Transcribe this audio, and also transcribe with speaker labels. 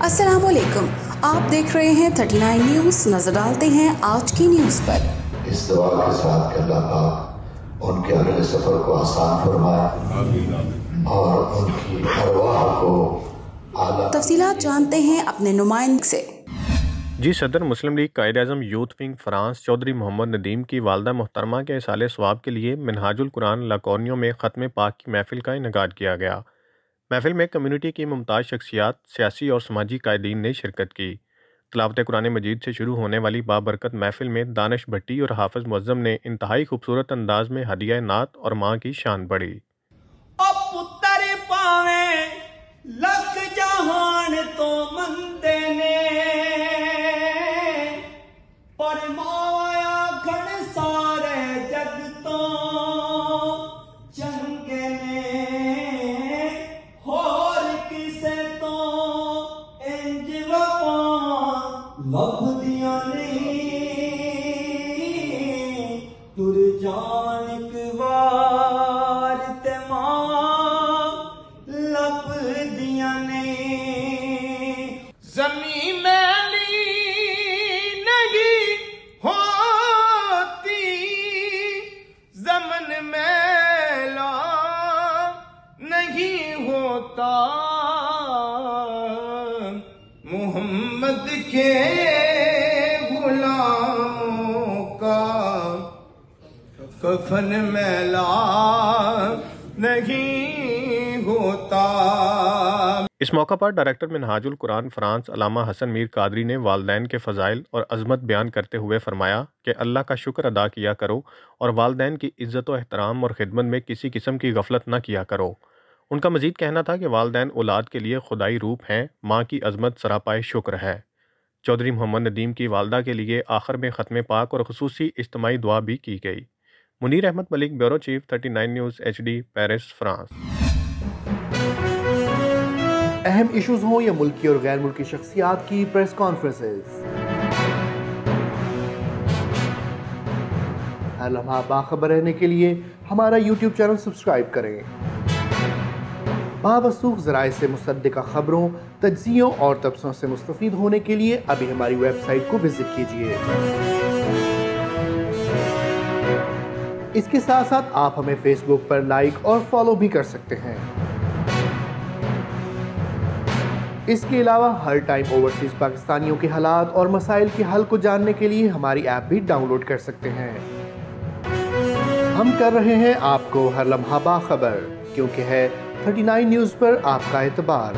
Speaker 1: अस्सलाम वालेकुम, आप देख रहे हैं 39 न्यूज़। नजर डालते हैं आज की न्यूज़ पर।
Speaker 2: इस दुआ के साथ कि अल्लाह पाक उनके अगले सफर को आसान फरमाए और उनकी अरवाह को आला।
Speaker 1: तफसीलात जानते हैं अपने नुमाइंदे से।
Speaker 3: जी, सदर Muslim League Quaid-e-Azam youth wing France Chaudhry Muhammad Nadeem की वालदा मोहतरमा के इसाले सवाब के लिए मिनहाजुल कुरान लाकोनियो में ख़त्म पाक की महफिल का इनेकाद किया गया। महफिल में कम्युनिटी की मुमताज़ शख्सियात, सियासी और समाजी कायदीन ने शिरकत की। तिलावत कुरान मजीद से शुरू होने वाली बाबरकत महफिल में दानिश भट्टी और हाफिज मुअज्जम ने इंतहाई खूबसूरत अंदाज में हदिया नात और माँ की शान बढ़ी।
Speaker 4: ओ पुत्तर पावे लख जहान तो मंदे ने पर माया घण सारे जग तो चंगे ने होर किसे तो इंज वफा लभदियां नहीं तुर जान इकबार ते मां लभदियां नहीं ज़मीं मैली नहीं होती ज़मन मैला नहीं होता मोहम्मद के गुलामों का कफन मैला नहीं होता।
Speaker 3: इस मौका पर डायरेक्टर मिनहाजुल कुरान फ्रांस अल्लामा हसन मीर कादरी ने वालदैन के फ़ज़ाइल और अज़मत बयान करते हुए फरमाया कि अल्लाह का शुक्र अदा किया करो और वालदैन की इज़्ज़त व एहतराम और खिदमत में किसी किस्म की गफलत न किया करो। उनका मज़ीद कहना था कि वालदैन औलाद के लिए खुदाई रूप हैं, माँ की अज़मत सरापाए शुक्र है। चौधरी मोहम्मद नदीम की वालदा के लिए आखिर में ख़त्म पाक और खुसूसी इज्तिमाई दुआ भी की गई। Munir Ahmad Malik, bureau chief, 39 news HD, Paris, France.
Speaker 5: अहम इश्यूज हों या मुल्की और गैर मुल्की शख्सियात की प्रेस कॉन्फ्रेंसेस, हर लम्हा बाखबर रहने के लिए हमारा YouTube चैनल सब्सक्राइब करें। बावसूख ज़राए से मुसद्दिक़ा खबरों, तज्ज़ियों और तबसरों से मुस्तफ़ीद होने के लिए अभी हमारी वेबसाइट को विजिट कीजिए। इसके साथ साथ आप हमें फेसबुक पर लाइक और फॉलो भी कर सकते हैं। इसके अलावा हर टाइम ओवरसीज पाकिस्तानियों के हालात और मसाइल के हल को जानने के लिए हमारी ऐप भी डाउनलोड कर सकते हैं। हम कर रहे हैं आपको हर लम्हा बाखबर, क्योंकि है 39 न्यूज़ पर आपका एतबार।